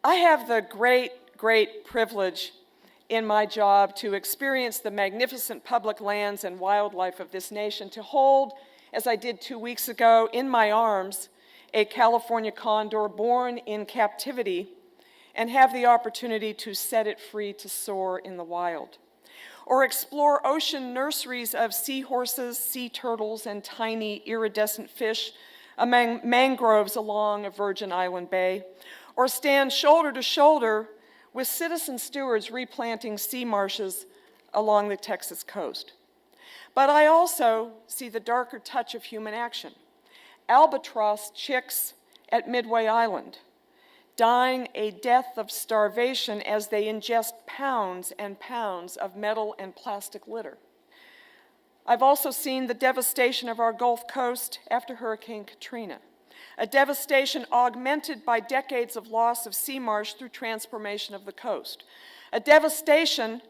I have the great privilege in my job to experience the magnificent public lands and wildlife of this nation, to hold, as I did 2 weeks ago, in my arms, a California condor born in captivity, and have the opportunity to set it free to soar in the wild. Or explore ocean nurseries of seahorses, sea turtles, and tiny iridescent fish among mangroves along a Virgin Island bay. Or stand shoulder to shoulder with citizen stewards replanting sea marshes along the Texas coast. But I also see the darker touch of human action. Albatross chicks at Midway Island, dying a death of starvation as they ingest pounds and pounds of metal and plastic litter. I've also seen the devastation of our Gulf Coast after Hurricane Katrina, a devastation augmented by decades of loss of sea marsh through transformation of the coast, a devastation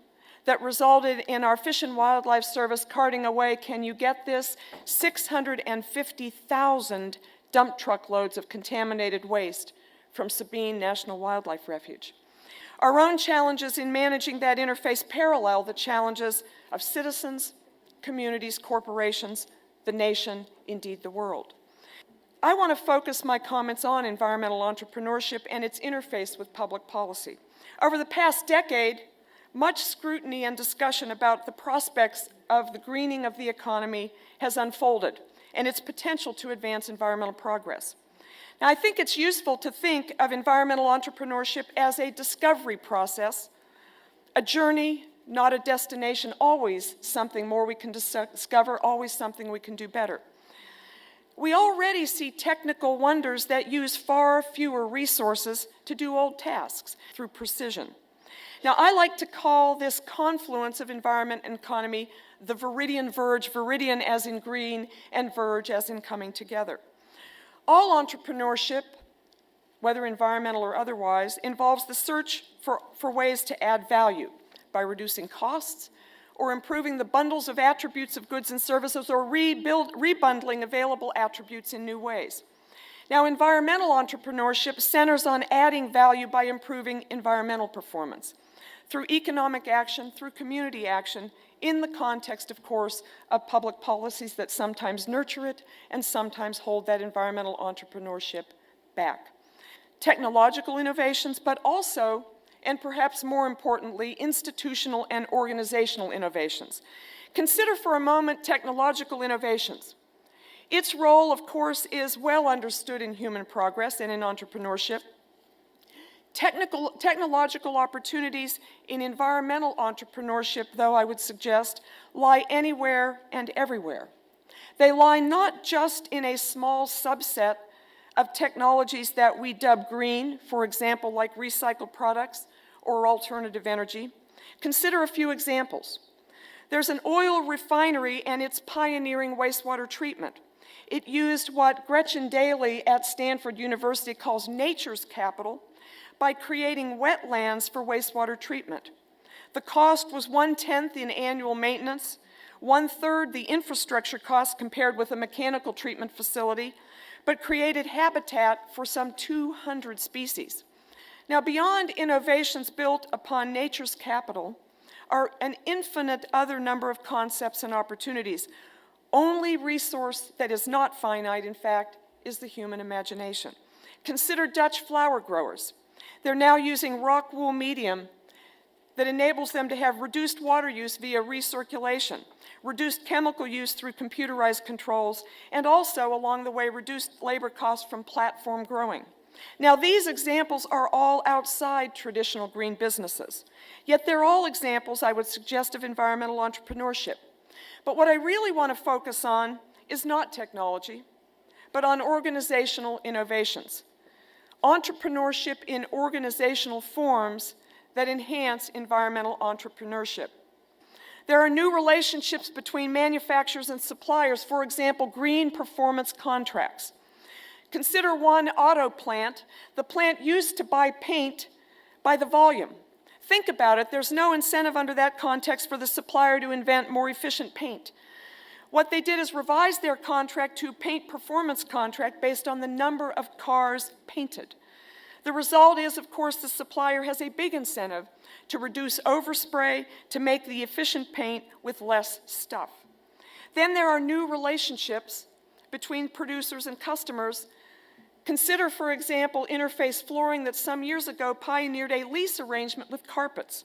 that resulted in our Fish and Wildlife Service carting away, can you get this, 650,000 dump truck loads of contaminated waste from Sabine National Wildlife Refuge. Our own challenges in managing that interface parallel the challenges of citizens, communities, corporations, the nation, indeed the world. I want to focus my comments on environmental entrepreneurship and its interface with public policy. Over the past decade, much scrutiny and discussion about the prospects of the greening of the economy has unfolded and its potential to advance environmental progress. Now, I think it's useful to think of environmental entrepreneurship as a discovery process, a journey, not a destination, always something more we can discover, always something we can do better. We already see technical wonders that use far fewer resources to do old tasks through precision. Now, I like to call this confluence of environment and economy the Viridian Verge, Viridian as in green, and Verge as in coming together. All entrepreneurship, whether environmental or otherwise, involves the search for ways to add value by reducing costs or improving the bundles of attributes of goods and services or rebundling available attributes in new ways. Now, environmental entrepreneurship centers on adding value by improving environmental performance through economic action, through community action, in the context, of course, of public policies that sometimes nurture it and sometimes hold that environmental entrepreneurship back. Technological innovations, but also, and perhaps more importantly, institutional and organizational innovations. Consider for a moment technological innovations. Its role, of course, is well understood in human progress and in entrepreneurship. Technological opportunities in environmental entrepreneurship, though, I would suggest, lie anywhere and everywhere. They lie not just in a small subset of technologies that we dub green, for example, like recycled products or alternative energy. Consider a few examples. There's an oil refinery and its pioneering wastewater treatment. It used what Gretchen Daly at Stanford University calls nature's capital by creating wetlands for wastewater treatment. The cost was 1/10 in annual maintenance, 1/3 the infrastructure cost compared with a mechanical treatment facility, but created habitat for some 200 species. Now, beyond innovations built upon nature's capital are an infinite other number of concepts and opportunities. Only resource that is not finite, in fact, is the human imagination. Consider Dutch flower growers. They're now using rock wool medium that enables them to have reduced water use via recirculation, reduced chemical use through computerized controls, and also, along the way, reduced labor costs from platform growing. Now, these examples are all outside traditional green businesses, yet they're all examples, I would suggest, of environmental entrepreneurship. But what I really want to focus on is not technology, but on organizational innovations. Entrepreneurship in organizational forms that enhance environmental entrepreneurship. There are new relationships between manufacturers and suppliers, for example, green performance contracts. Consider one auto plant. The plant used to buy paint by the volume. Think about it, there's no incentive under that context for the supplier to invent more efficient paint. What they did is revise their contract to paint performance contract based on the number of cars painted. The result is, of course, the supplier has a big incentive to reduce overspray to make the efficient paint with less stuff. Then there are new relationships between producers and customers. Consider, for example, interface flooring that some years ago pioneered a lease arrangement with carpets.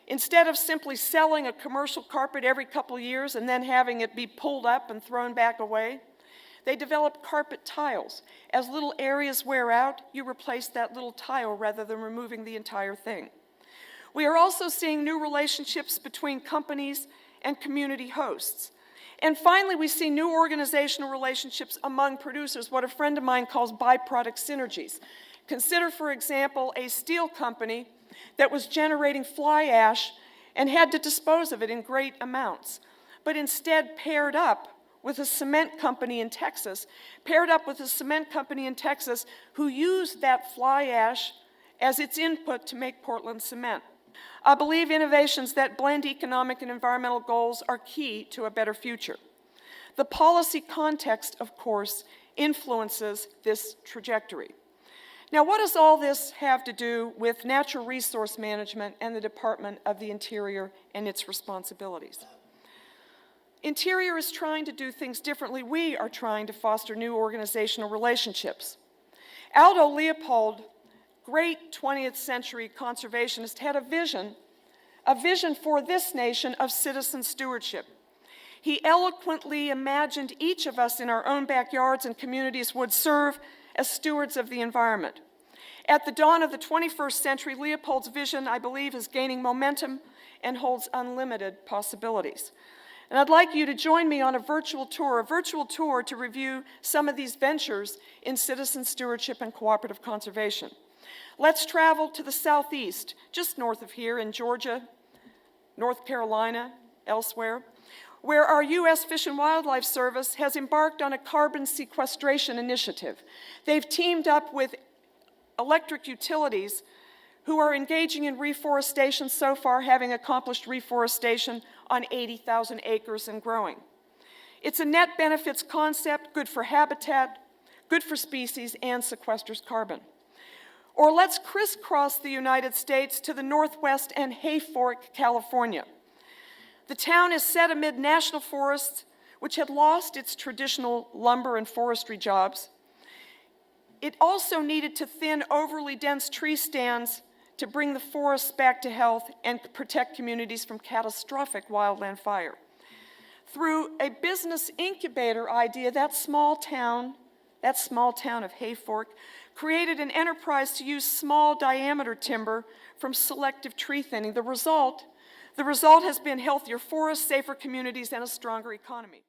Instead of simply selling a commercial carpet every couple years and then having it be pulled up and thrown back away, they developed carpet tiles. As little areas wear out, you replace that little tile rather than removing the entire thing. We are also seeing new relationships between companies and community hosts. And finally, we see new organizational relationships among producers, what a friend of mine calls byproduct synergies. Consider, for example, a steel company that was generating fly ash and had to dispose of it in great amounts, but instead paired up with a cement company in Texas, who used that fly ash as its input to make Portland cement. I believe innovations that blend economic and environmental goals are key to a better future. The policy context, of course, influences this trajectory. Now, what does all this have to do with natural resource management and the Department of the Interior and its responsibilities? Interior is trying to do things differently. We are trying to foster new organizational relationships. Aldo Leopold, great 20th century conservationist, had a vision for this nation of citizen stewardship. He eloquently imagined each of us in our own backyards and communities would serve as stewards of the environment. At the dawn of the 21st century, Leopold's vision, I believe, is gaining momentum and holds unlimited possibilities. And I'd like you to join me on a virtual tour to review some of these ventures in citizen stewardship and cooperative conservation. Let's travel to the southeast, just north of here in Georgia, North Carolina, elsewhere, where our U.S. Fish and Wildlife Service has embarked on a carbon sequestration initiative. They've teamed up with electric utilities who are engaging in reforestation, so far having accomplished reforestation on 80,000 acres and growing. It's a net benefits concept, good for habitat, good for species, and sequesters carbon. Or let's crisscross the United States to the northwest and Hayfork, California. The town is set amid national forests, which had lost its traditional lumber and forestry jobs. It also needed to thin overly dense tree stands to bring the forests back to health and protect communities from catastrophic wildland fire. Through a business incubator idea, that small town of Hayfork created an enterprise to use small diameter timber from selective tree thinning. The result has been healthier forests, safer communities, and a stronger economy.